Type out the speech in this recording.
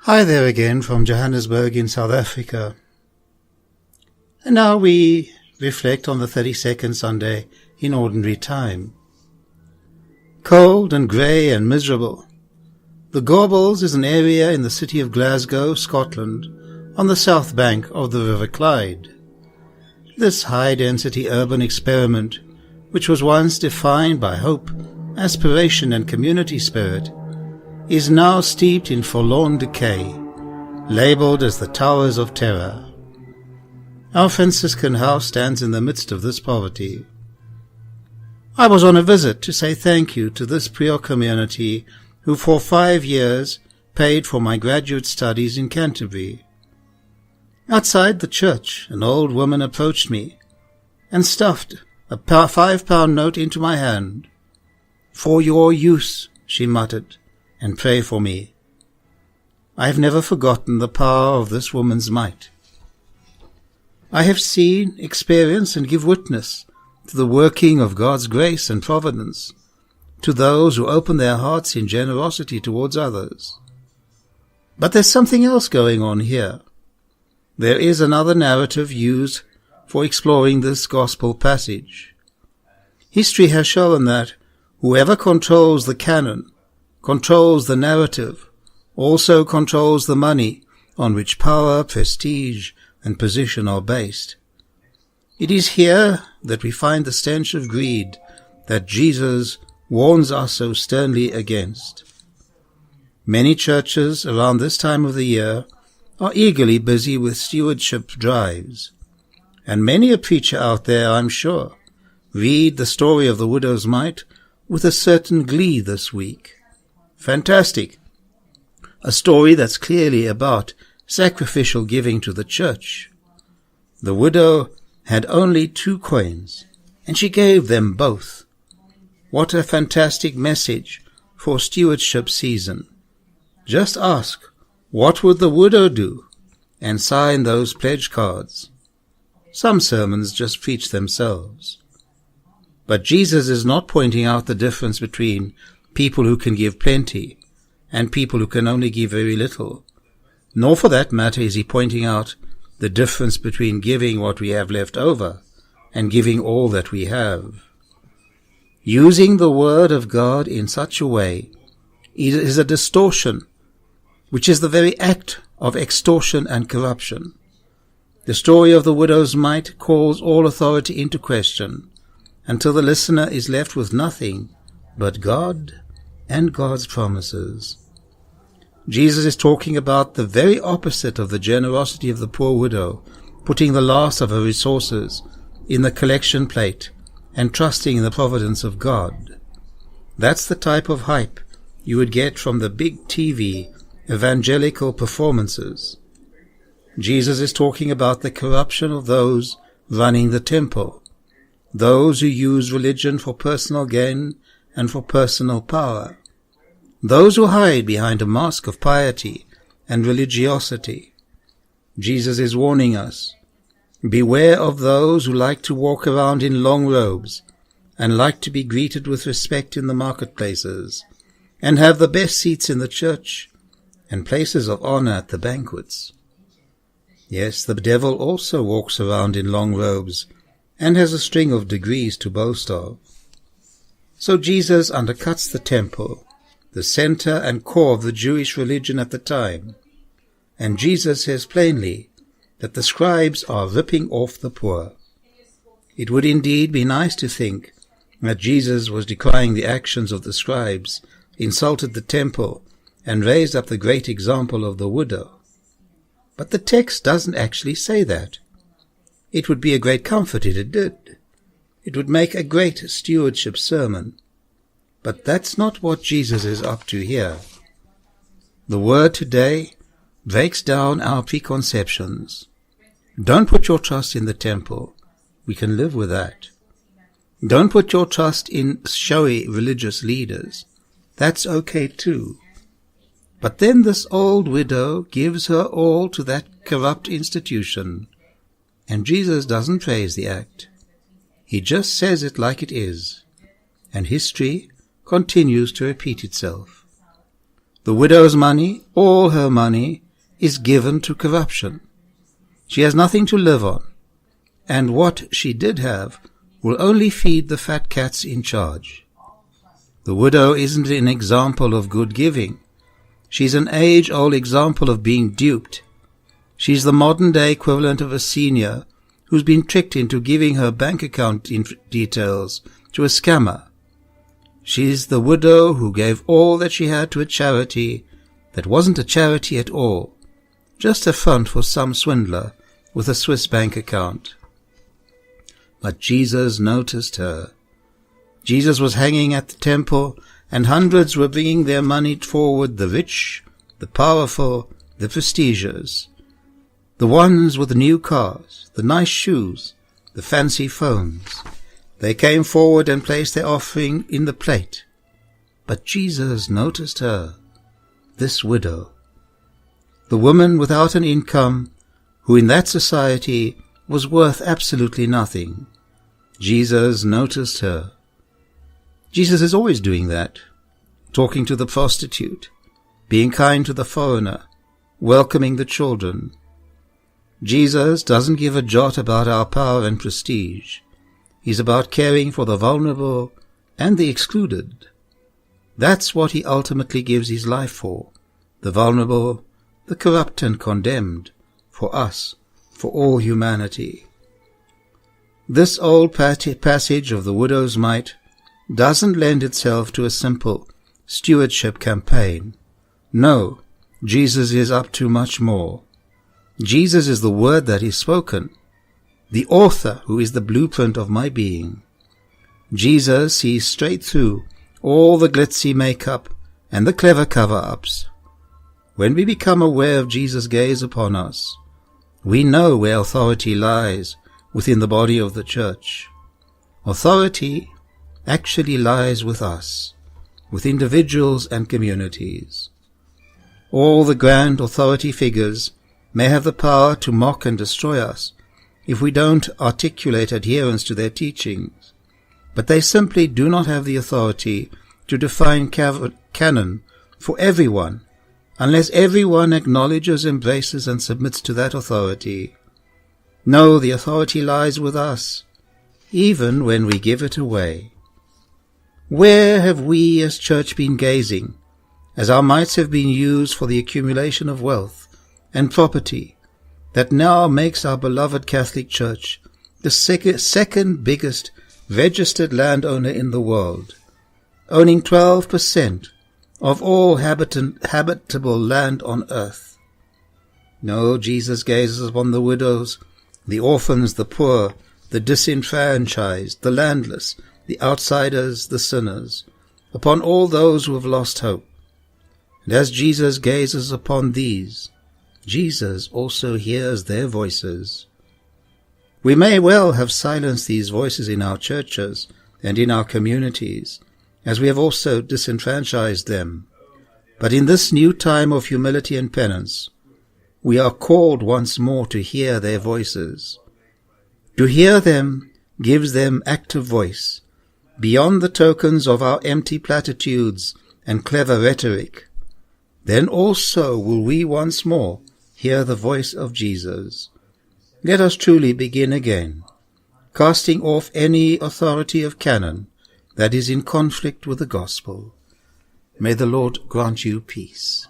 Hi there again from Johannesburg in South Africa. And now we reflect on the 32nd Sunday in Ordinary Time. Cold and grey and miserable. The Gorbals is an area in the city of Glasgow, Scotland, on the south bank of the River Clyde. This high-density urban experiment, which was once defined by hope, aspiration and community spirit, is now steeped in forlorn decay, labelled as the Towers of Terror. Our Franciscan house stands in the midst of this poverty. I was on a visit to say thank you to this Prior community who for 5 years paid for my graduate studies in Canterbury. Outside the church, an old woman approached me and stuffed a £5 note into my hand. "For your use," she muttered, "and pray for me." I have never forgotten the power of this woman's might. I have seen, experienced, and give witness to the working of God's grace and providence to those who open their hearts in generosity towards others. But there's something else going on here. There is another narrative used for exploring this gospel passage. History has shown that whoever controls the canon, controls the narrative, also controls the money on which power, prestige, and position are based. It is here that we find the stench of greed that Jesus warns us so sternly against. Many churches around this time of the year are eagerly busy with stewardship drives, and many a preacher out there, I'm sure, read the story of the widow's mite with a certain glee this week. Fantastic! A story that's clearly about sacrificial giving to the church. The widow had only 2 coins, and she gave them both. What a fantastic message for stewardship season. Just ask, what would the widow do? And sign those pledge cards. Some sermons just preach themselves. But Jesus is not pointing out the difference between people who can give plenty and people who can only give very little. Nor for that matter is he pointing out the difference between giving what we have left over and giving all that we have. Using the word of God in such a way is a distortion, which is the very act of extortion and corruption. The story of the widow's mite calls all authority into question until the listener is left with nothing but God and God's promises. Jesus is talking about the very opposite of the generosity of the poor widow, putting the last of her resources in the collection plate and trusting in the providence of God. That's the type of hype you would get from the big TV evangelical performances. Jesus is talking about the corruption of those running the temple, those who use religion for personal gain and for personal power, those who hide behind a mask of piety and religiosity. Jesus is warning us, beware of those who like to walk around in long robes and like to be greeted with respect in the marketplaces and have the best seats in the church and places of honor at the banquets. Yes, the devil also walks around in long robes and has a string of degrees to boast of. So Jesus undercuts the temple, the center and core of the Jewish religion at the time, and Jesus says plainly that the scribes are ripping off the poor. It would indeed be nice to think that Jesus was decrying the actions of the scribes, insulted the temple, and raised up the great example of the widow. But the text doesn't actually say that. It would be a great comfort if it did. It would make a great stewardship sermon. But that's not what Jesus is up to here. The word today breaks down our preconceptions. Don't put your trust in the temple. We can live with that. Don't put your trust in showy religious leaders. That's okay too. But then this old widow gives her all to that corrupt institution, and Jesus doesn't praise the act. He just says it like it is, and history continues to repeat itself. The widow's money, all her money, is given to corruption. She has nothing to live on, and what she did have will only feed the fat cats in charge. The widow isn't an example of good giving. She's an age-old example of being duped. She's the modern-day equivalent of a senior who's been tricked into giving her bank account details to a scammer. She's the widow who gave all that she had to a charity that wasn't a charity at all, just a front for some swindler with a Swiss bank account. But Jesus noticed her. Jesus was hanging at the temple, and hundreds were bringing their money forward, the rich, the powerful, the prestigious, the ones with the new cars, the nice shoes, the fancy phones. They came forward and placed their offering in the plate. But Jesus noticed her, this widow, the woman without an income, who in that society was worth absolutely nothing. Jesus noticed her. Jesus is always doing that, talking to the prostitute, being kind to the foreigner, welcoming the children. Jesus doesn't give a jot about our power and prestige. He's about caring for the vulnerable and the excluded. That's what he ultimately gives his life for, the vulnerable, the corrupt and condemned, for us, for all humanity. This old passage of the widow's mite doesn't lend itself to a simple stewardship campaign. No, Jesus is up to much more. Jesus is the word that is spoken, the author who is the blueprint of my being. Jesus sees straight through all the glitzy makeup and the clever cover-ups. When we become aware of Jesus' gaze upon us, we know where authority lies within the body of the church. Authority actually lies with us, with individuals and communities. All the grand authority figures may have the power to mock and destroy us if we don't articulate adherence to their teachings, but they simply do not have the authority to define canon for everyone unless everyone acknowledges, embraces, and submits to that authority. No, the authority lies with us, even when we give it away. Where have we as church been gazing, as our mites have been used for the accumulation of wealth and property that now makes our beloved Catholic Church the second biggest registered landowner in the world, owning 12% of all habitable land on earth? No, Jesus gazes upon the widows, the orphans, the poor, the disenfranchised, the landless, the outsiders, the sinners, upon all those who have lost hope. And as Jesus gazes upon these, Jesus also hears their voices. We may well have silenced these voices in our churches and in our communities, as we have also disenfranchised them. But in this new time of humility and penance, we are called once more to hear their voices. To hear them gives them active voice, beyond the tokens of our empty platitudes and clever rhetoric. Then also will we once more hear the voice of Jesus. Let us truly begin again, casting off any authority of canon that is in conflict with the gospel. May the Lord grant you peace.